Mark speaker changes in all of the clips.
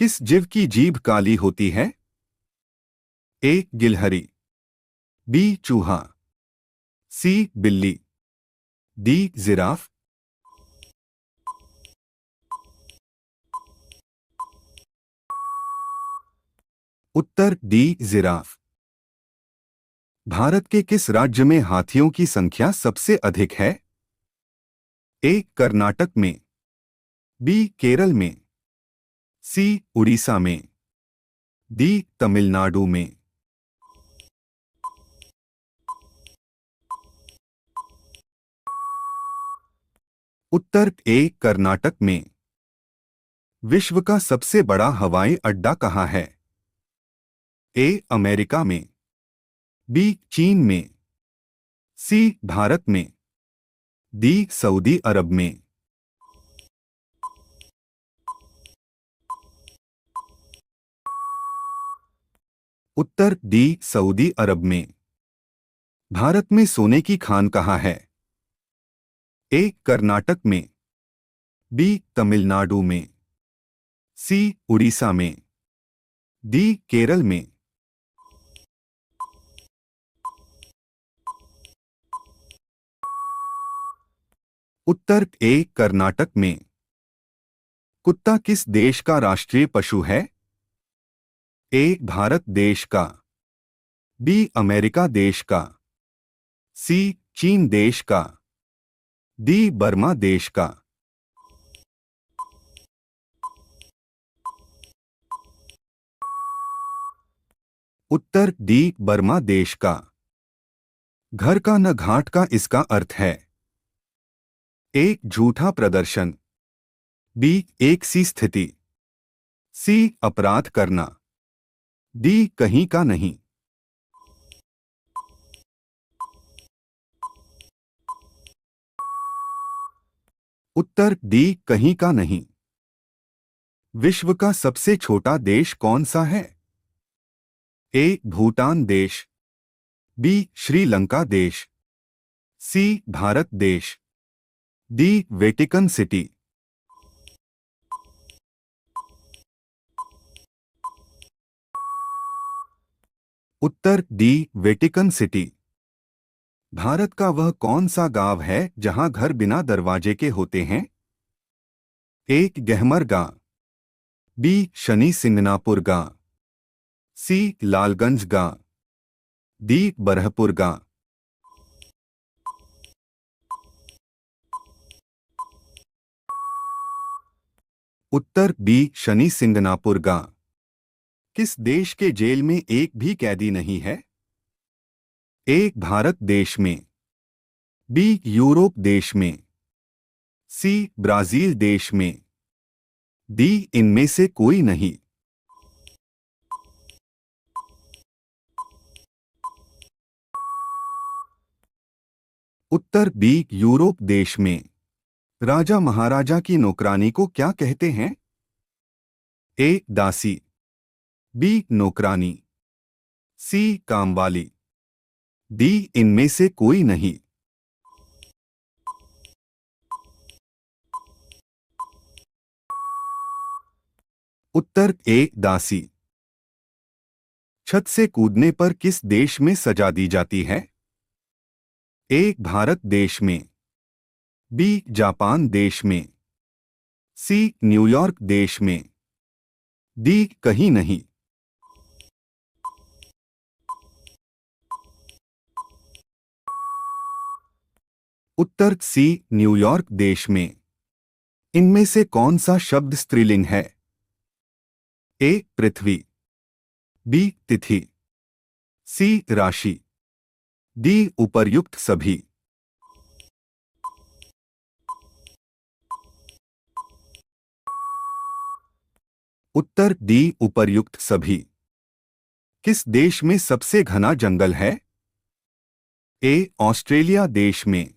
Speaker 1: किस जीव की जीभ काली होती है? ए गिलहरी, बी चूहा, सी बिल्ली, डी जिराफ। उत्तर डी जिराफ। भारत के किस राज्य में हाथियों की संख्या सबसे अधिक है? ए कर्नाटक में, बी केरल में, सी उड़ीसा में, डी तमिलनाडु में। उत्तर ए कर्नाटक में। विश्व का सबसे बड़ा हवाई अड्डा कहाँ है? ए अमेरिका में, बी चीन में, सी भारत में, डी सऊदी अरब में। उत्तर डी सऊदी अरब में। भारत में सोने की खान कहाँ है? ए कर्नाटक में, बी तमिलनाडु में, सी उड़ीसा में, डी केरल में। उत्तर ए कर्नाटक में। कुत्ता किस देश का राष्ट्रीय पशु है? ए भारत देश का, बी अमेरिका देश का, सी चीन देश का, डी बर्मा देश का। उत्तर डी बर्मा देश का। घर का न घाट का इसका अर्थ है? ए झूठा प्रदर्शन, बी एक सी स्थिति, सी अपराध करना, डी कहीं का नहीं। उत्तर डी कहीं का नहीं। विश्व का सबसे छोटा देश कौन सा है? ए भूटान देश, बी श्रीलंका देश, सी भारत देश, डी वेटिकन सिटी। उत्तर डी वेटिकन सिटी। भारत का वह कौन सा गांव है जहां घर बिना दरवाजे के होते हैं? ए गहमर गांव, बी शनि सिंगनापुर गांव, सी लालगंज गांव, डी बरहपुर गांव। उत्तर बी शनि सिंगनापुर गांव। किस देश के जेल में एक भी कैदी नहीं है? ए भारत देश में, बी यूरोप देश में, सी ब्राजील देश में, डी इनमें से कोई नहीं। उत्तर बी यूरोप देश में। राजा महाराजा की नौकरानी को क्या कहते हैं? ए दासी, बी नौकरानी, सी कामवाली, डी इनमें से कोई नहीं। उत्तर ए दासी। छत से कूदने पर किस देश में सजा दी जाती है? ए भारत देश में, बी जापान देश में, सी न्यूयॉर्क देश में, डी कहीं नहीं। उत्तर सी न्यूयॉर्क देश में। इनमें से कौन सा शब्द स्त्रीलिंग है? ए पृथ्वी, बी तिथि, सी राशि, डी उपर्युक्त सभी। उत्तर डी उपर्युक्त सभी। किस देश में सबसे घना जंगल है? ए ऑस्ट्रेलिया देश में,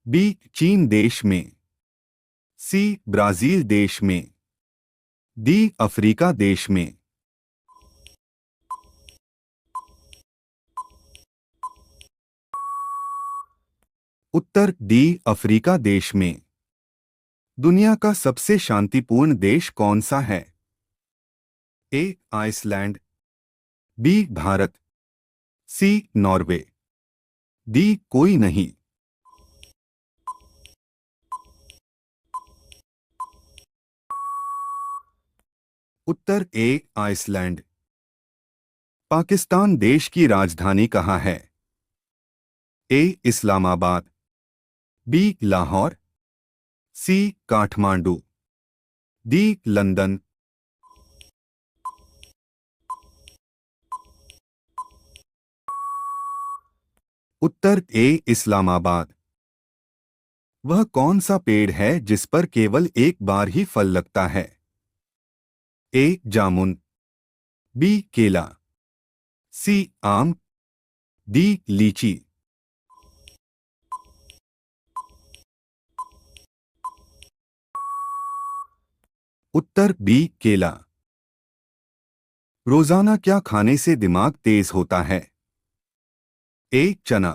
Speaker 1: बी चीन देश में, सी ब्राजील देश में, डी अफ्रीका देश में। उत्तर डी अफ्रीका देश में। दुनिया का सबसे शांतिपूर्ण देश कौन सा है? ए आइसलैंड, बी भारत, सी नॉर्वे, डी कोई नहीं। उत्तर ए आइसलैंड। पाकिस्तान देश की राजधानी कहाँ है? ए इस्लामाबाद, बी लाहौर, सी काठमांडू, डी लंदन। उत्तर ए इस्लामाबाद। वह कौन सा पेड़ है जिस पर केवल एक बार ही फल लगता है? ए जामुन, बी केला, सी आम, डी लीची। उत्तर बी केला। रोजाना क्या खाने से दिमाग तेज होता है? ए चना,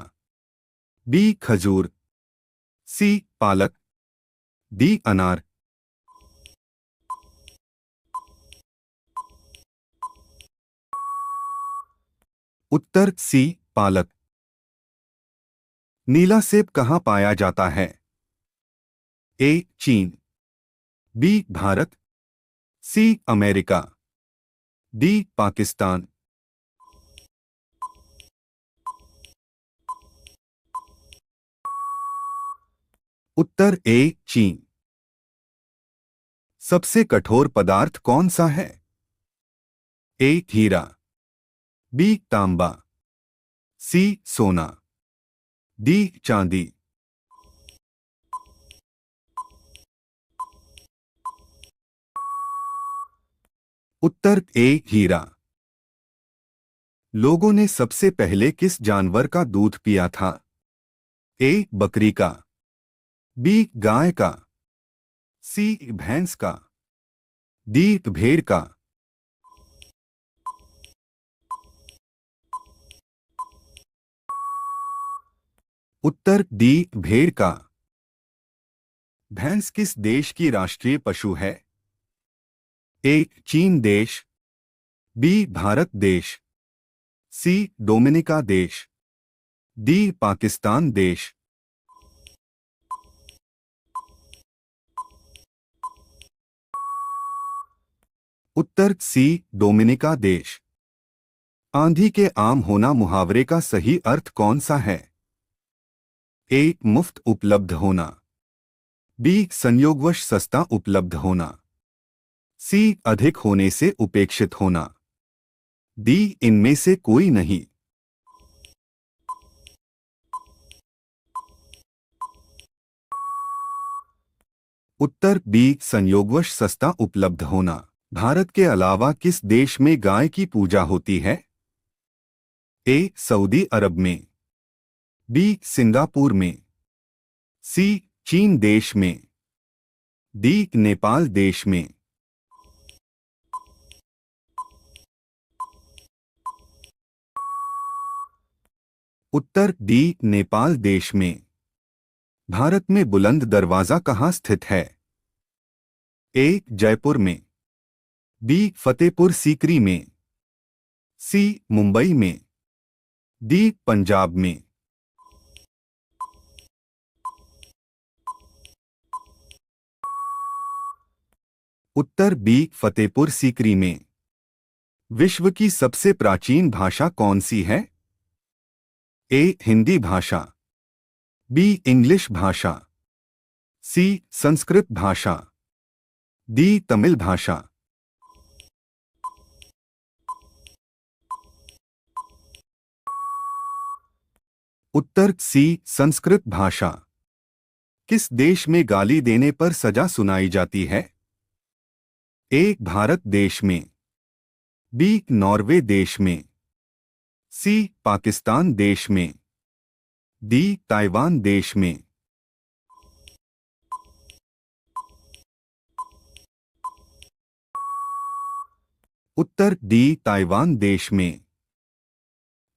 Speaker 1: बी खजूर, सी पालक, डी अनार। उत्तर सी पालक। नीला सेब कहाँ पाया जाता है? ए चीन, B Bharat, C America, D Pakistan. उत्तर ए चीन। सबसे कठोर पदार्थ कौन सा है? ए हीरा, बी तांबा, सी सोना, डी चांदी। उत्तर ए हीरा। लोगों ने सबसे पहले किस जानवर का दूध पिया था? ए बकरी का, बी गाय का, सी भैंस का, डी भेड़ का। उत्तर डी भेड़ का। भैंस किस देश की राष्ट्रीय पशु है? ए चीन देश, बी भारत देश, सी डोमिनिका देश, डी पाकिस्तान देश। उत्तर सी डोमिनिका देश। आंधी के आम होना मुहावरे का सही अर्थ कौन सा है? ए मुफ्त उपलब्ध होना, बी संयोगवश सस्ता उपलब्ध होना, सी अधिक होने से उपेक्षित होना, डी इनमें से कोई नहीं। उत्तर बी संयोगवश सस्ता उपलब्ध होना। भारत के अलावा किस देश में गाय की पूजा होती है? ए सऊदी अरब में, बी सिंगापुर में, सी चीन देश में, डी नेपाल देश में। उत्तर डी नेपाल देश में। भारत में बुलंद दरवाजा कहाँ स्थित है? ए जयपुर में, बी फतेहपुर सीकरी में, सी मुंबई में, डी पंजाब में। उत्तर बी फतेहपुर सीकरी में। विश्व की सबसे प्राचीन भाषा कौन सी है? ए हिंदी भाषा, बी इंग्लिश भाषा, सी संस्कृत भाषा, डी तमिल भाषा। उत्तर सी संस्कृत भाषा। किस देश में गाली देने पर सजा सुनाई जाती है? ए भारत देश में, बी नॉर्वे देश में, सी पाकिस्तान देश में, डी ताइवान देश में। उत्तर डी ताइवान देश में।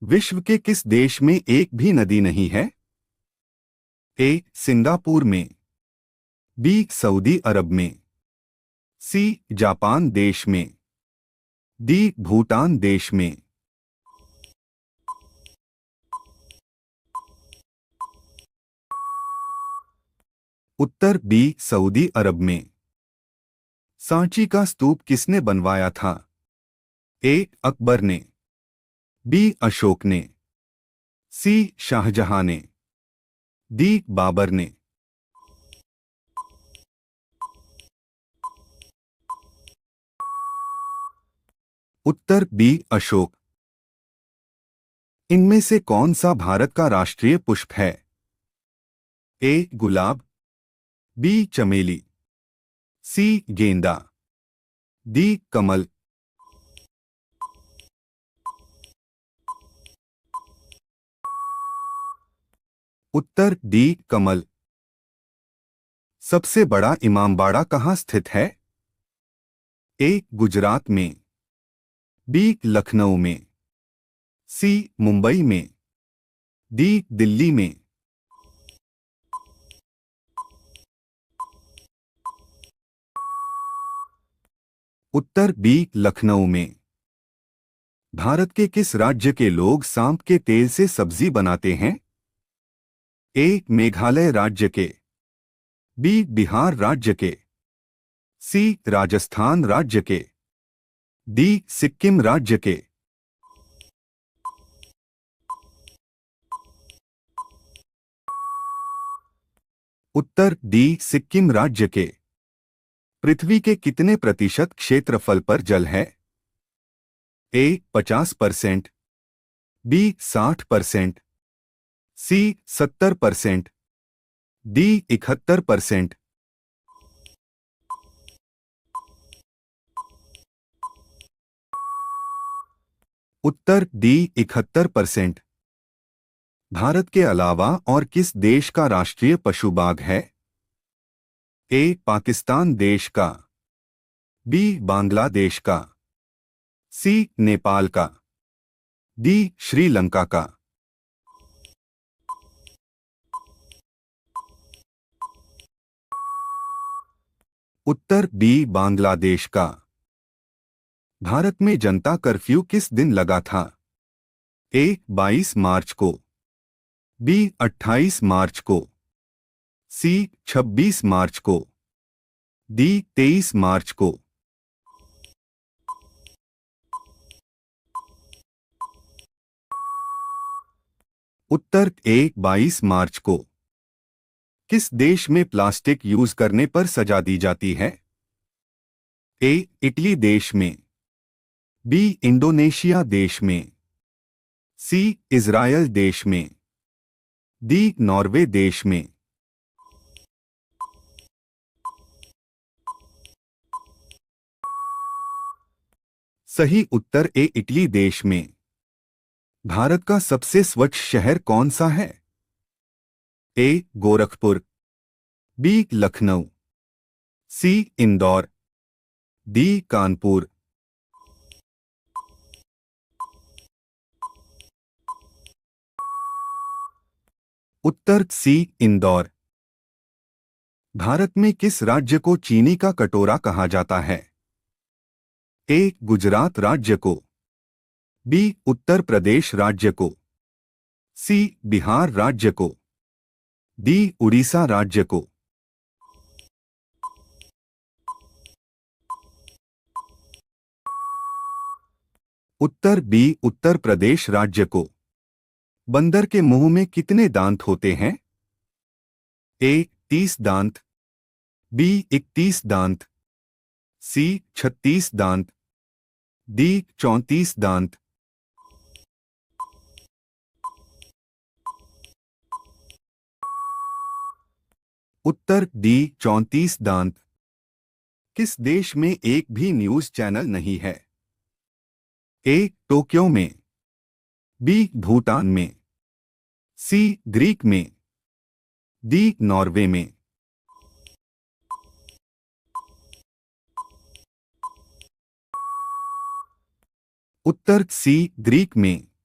Speaker 1: विश्व के किस देश में एक भी नदी नहीं है? ए सिंगापुर में, बी सऊदी अरब में, सी जापान देश में, डी भूटान देश में। उत्तर बी सऊदी अरब में। सांची का स्तूप किसने बनवाया था? ए अकबर ने, बी अशोक ने, सी शाहजहां ने, डी बाबर ने। उत्तर बी अशोक। इनमें से कौन सा भारत का राष्ट्रीय पुष्प है? ए गुलाब, बी चमेली, सी गेंदा, डी कमल। उत्तर डी कमल। सबसे बड़ा इमामबाड़ा कहाँ स्थित है? ए गुजरात में, बी लखनऊ में, सी मुंबई में, डी दिल्ली में। उत्तर बी लखनऊ में। भारत के किस राज्य के लोग सांप के तेल से सब्जी बनाते हैं? ए मेघालय राज्य के, बी बिहार राज्य के, सी राजस्थान राज्य के, डी सिक्किम राज्य के। उत्तर डी सिक्किम राज्य के। पृथ्वी के कितने प्रतिशत क्षेत्रफल पर जल है? ए 50%, बी 60%, सी 70%, डी 71%। उत्तर डी 71%। भारत के अलावा और किस देश का राष्ट्रीय पशु बाघ है? ए पाकिस्तान देश का, बी बांग्लादेश का, सी नेपाल का, डी श्रीलंका का। उत्तर बी बांग्लादेश का। भारत में जनता कर्फ्यू किस दिन लगा था? ए 22 मार्च को, बी 28 मार्च को, सी 26 मार्च को, डी 23 मार्च को। उत्तर ए 22 मार्च को। किस देश में प्लास्टिक यूज करने पर सजा दी जाती है? ए इटली देश में, बी इंडोनेशिया देश में, सी इज़राइल देश में, डी नॉर्वे देश में। सही उत्तर ए इटली देश में। भारत का सबसे स्वच्छ शहर कौन सा है? ए गोरखपुर, बी लखनऊ, सी इंदौर, डी कानपुर। उत्तर सी इंदौर। भारत में किस राज्य को चीनी का कटोरा कहा जाता है? ए गुजरात राज्य को, बी उत्तर प्रदेश राज्य को, सी बिहार राज्य को, डी उड़ीसा राज्य को। उत्तर बी उत्तर प्रदेश राज्य को। बंदर के मुंह में कितने दांत होते हैं? ए 30 दांत, बी 31 दांत, सी 36 दांत, डी 34 दांत। उत्तर डी 34 दांत। किस देश में एक भी न्यूज चैनल नहीं है? ए टोक्यो में, बी भूटान में, सी ग्रीक में, डी नॉर्वे में। उत्तर सी ग्रीक में।